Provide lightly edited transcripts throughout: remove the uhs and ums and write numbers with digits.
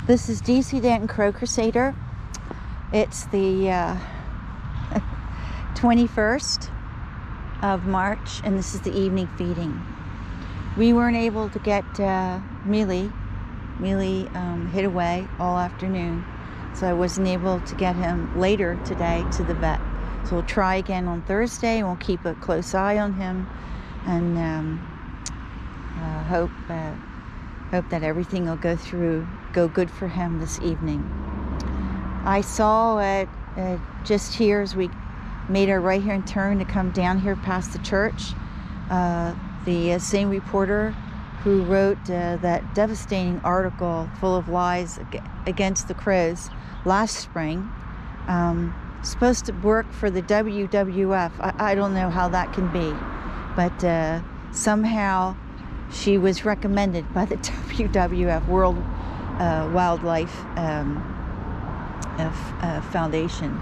This is DC Danton Crow Crusader. It's the 21st of March, and this is the evening feeding. We weren't able to get Miele hid away all afternoon, so I wasn't able to get him later today to the vet. So we'll try again on Thursday, and we'll keep a close eye on him, and hope that everything will go good for him this evening. I saw just here as we made our right-hand turn to come down here past the church, the same reporter who wrote that devastating article full of lies against the crows last spring, supposed to work for the WWF. I don't know how that can be, but somehow she was recommended by the WWF, World Wildlife Foundation.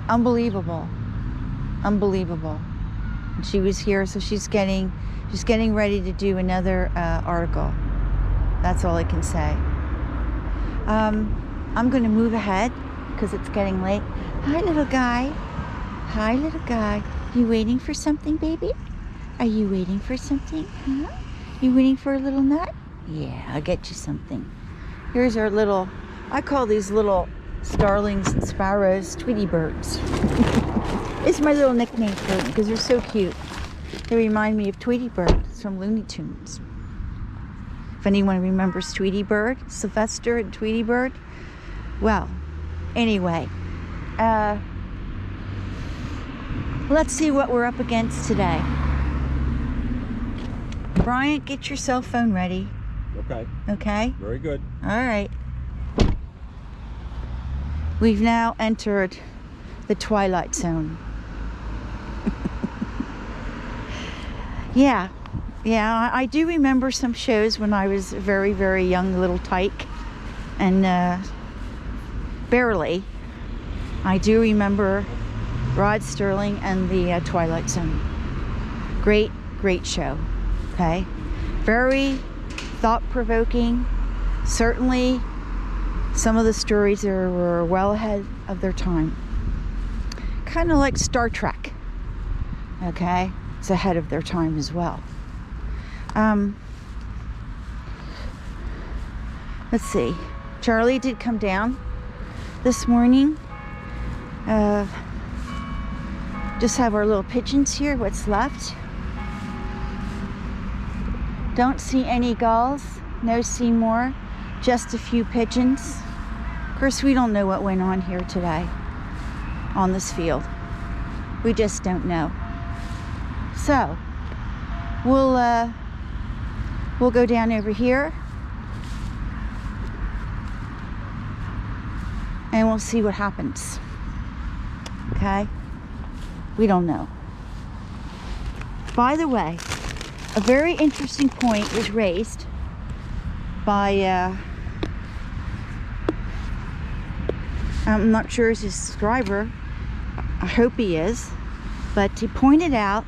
Unbelievable. And she was here, so she's getting ready to do another article. That's all I can say. I'm going to move ahead because it's getting late. Hi, little guy. Hi, little guy. You waiting for something, baby? Are you waiting for something? Huh? You waiting for a little nut? Yeah, I'll get you something. Here's our little, I call these little starlings and sparrows Tweety birds. It's my little nickname for them because they're so cute. They remind me of Tweety Bird. It's from Looney Tunes. If anyone remembers Tweety Bird, Sylvester and Tweety Bird. Well, anyway, let's see what we're up against today. Bryant, get your cell phone ready. Okay. Okay? Very good. All right. We've now entered the twilight zone. Yeah, I do remember some shows when I was a very, very young little tyke, and barely. I do remember Rod Sterling and the Twilight Zone. Great show. Okay, very thought-provoking. Certainly, some of the stories were well ahead of their time. Kind of like Star Trek. Okay, it's ahead of their time as well. Let's see. Charlie did come down this morning. Just have our little pigeons here. What's left? Don't see any gulls, no Seymour, just a few pigeons. Of course, we don't know what went on here today on this field. We just don't know. So, we'll go down over here and we'll see what happens. Okay? We don't know. By the way, a very interesting point was raised by, I'm not sure he's a subscriber, I hope he is, but he pointed out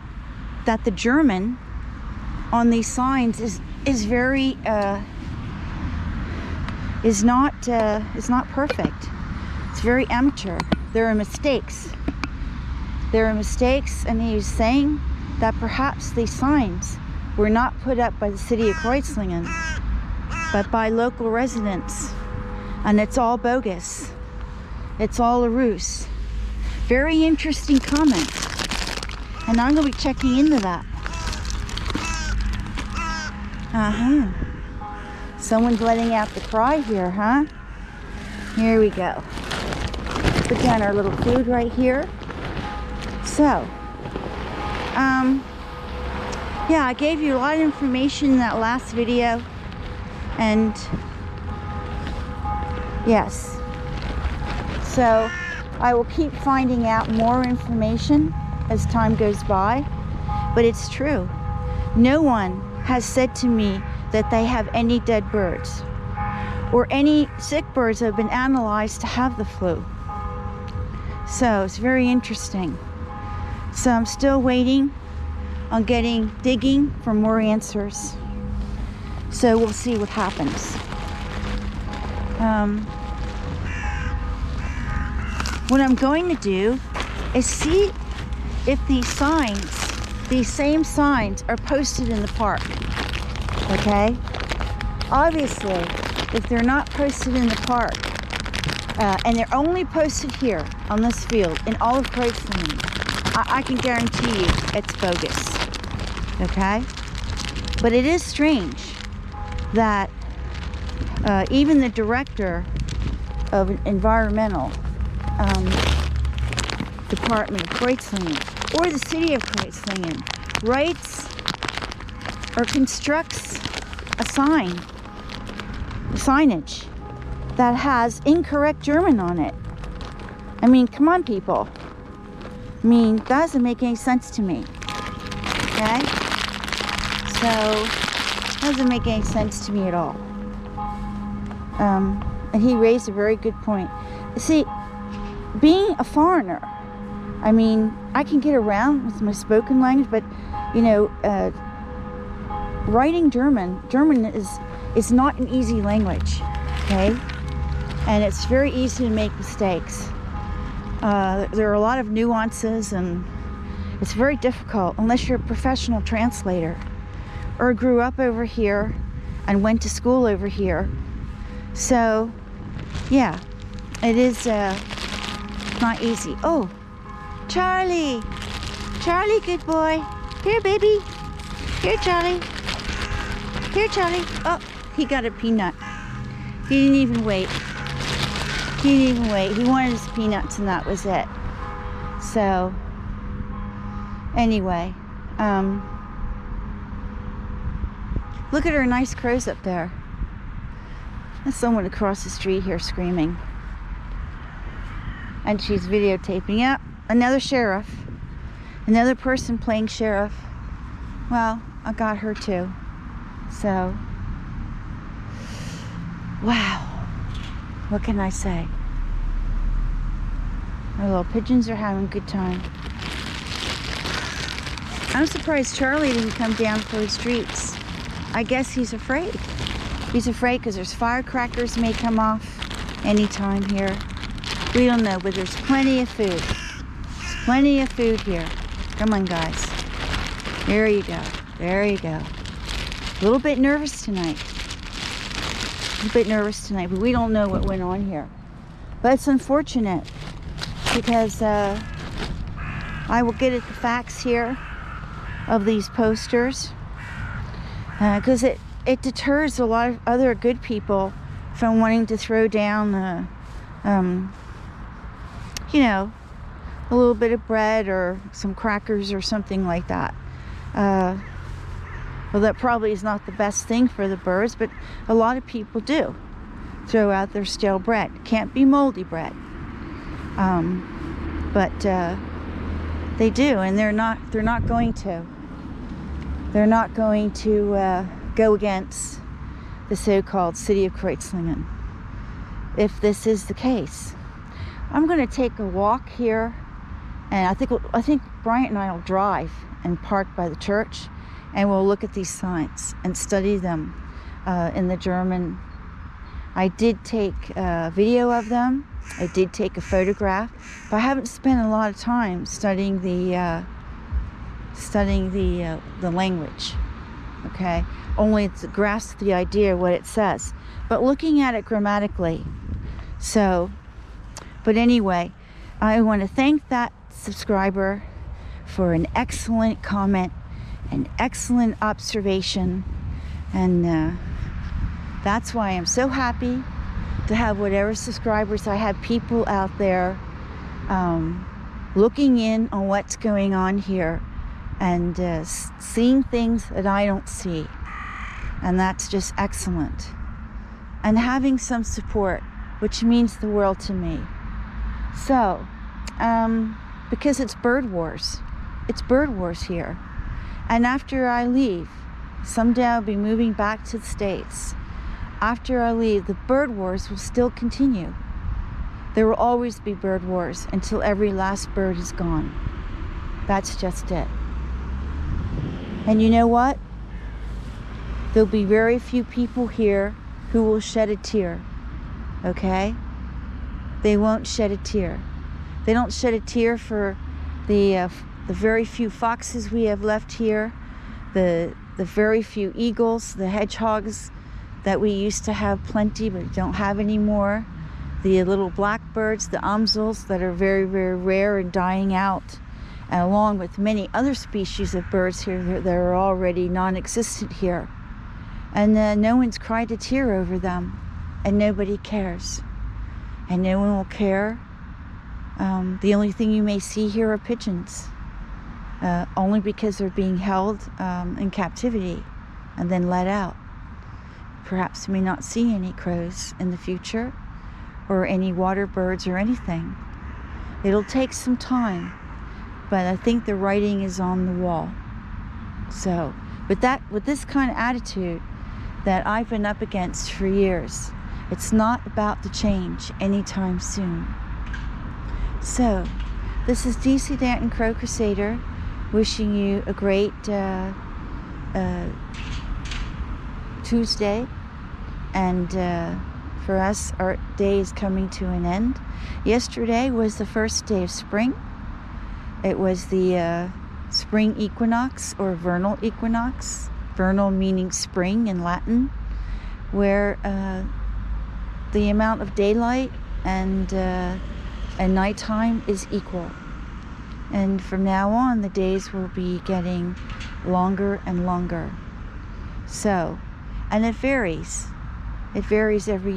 that the German on these signs is very, is not perfect. It's very amateur. There are mistakes. And he was saying that perhaps these signs were not put up by the city of Kreuzlingen, but by local residents. And it's all bogus. It's all a ruse. Very interesting comment. And I'm going to be checking into that. Someone's letting out the cry here, huh? Here we go. Put down our little food right here. So, yeah, I gave you a lot of information in that last video, and yes, so I will keep finding out more information as time goes by, but it's true. No one has said to me that they have any dead birds or any sick birds that have been analyzed to have the flu. So it's very interesting. So I'm still waiting on digging for more answers. So we'll see what happens. What I'm going to do is see if these same signs are posted in the park. Okay? Obviously, if they're not posted in the park, and they're only posted here on this field in all of Kreuzlingen, I can guarantee you it's bogus. Okay? But it is strange that even the director of environmental department of Kreuzlingen, or the city of Kreuzlingen, writes or constructs a signage that has incorrect German on it. I mean, come on, people. I mean, that doesn't make any sense to me. Okay? So, it doesn't make any sense to me at all. And he raised a very good point. See, being a foreigner, I mean, I can get around with my spoken language, but, you know, writing German is not an easy language, okay? And it's very easy to make mistakes. There are a lot of nuances, and it's very difficult unless you're a professional translator or grew up over here and went to school over here. So, yeah, it is not easy. Oh, Charlie, good boy. Here, baby. Here, Charlie. Here, Charlie. Oh, he got a peanut. He didn't even wait. He wanted his peanuts, and that was it. So, anyway, look at her nice crows up there. There's someone across the street here screaming. And she's videotaping. Yep, another sheriff. Another person playing sheriff. Well, I got her too. So, wow. What can I say? Our little pigeons are having a good time. I'm surprised Charlie didn't come down for the streets. I guess he's afraid. He's afraid because there's firecrackers may come off anytime here. We don't know, but there's plenty of food. There's plenty of food here. Come on, guys. There you go. There you go. A little bit nervous tonight. But we don't know what went on here. But it's unfortunate because I will get at the facts here of these posters, because it deters a lot of other good people from wanting to throw down you know, a little bit of bread or some crackers or something like that. Well, that probably is not the best thing for the birds, but a lot of people do throw out their stale bread. Can't be moldy bread. But they do, and they're not going to. They're not going to go against the so-called city of Kreuzlingen if this is the case. I'm going to take a walk here, and I think Bryant and I will drive and park by the church, and we'll look at these signs and study them in the German. I did take a video of them. I did take a photograph, but I haven't spent a lot of time studying the language. Okay, only to grasp the idea of what it says, but looking at it grammatically. So, but anyway, I want to thank that subscriber for an excellent comment, an excellent observation, and that's why I'm so happy to have whatever subscribers I have. People out there looking in on what's going on here and seeing things that I don't see, and that's just excellent. And having some support, which means the world to me. So, because it's bird wars here, and after I leave, someday I'll be moving back to the States. After I leave, the bird wars will still continue. There will always be bird wars until every last bird is gone. That's just it. And you know what? There'll be very few people here who will shed a tear, okay? They won't shed a tear. They don't shed a tear for the very few foxes we have left here, the very few eagles, the hedgehogs that we used to have plenty but don't have anymore, the little blackbirds, the amsels that are very, very rare and dying out, and along with many other species of birds here that are already non-existent here. And no one's cried a tear over them, and nobody cares. And no one will care. The only thing you may see here are pigeons, only because they're being held in captivity and then let out. Perhaps you may not see any crows in the future, or any water birds or anything. It'll take some time, but I think the writing is on the wall. So, with this kind of attitude that I've been up against for years, it's not about to change anytime soon. So, this is DC Danton, Crow Crusader, wishing you a great Tuesday. And for us, our day is coming to an end. Yesterday was the first day of spring. It was the spring equinox, or vernal equinox. Vernal meaning spring in Latin, where the amount of daylight and nighttime is equal. And from now on, the days will be getting longer and longer. So, and it varies. It varies every year.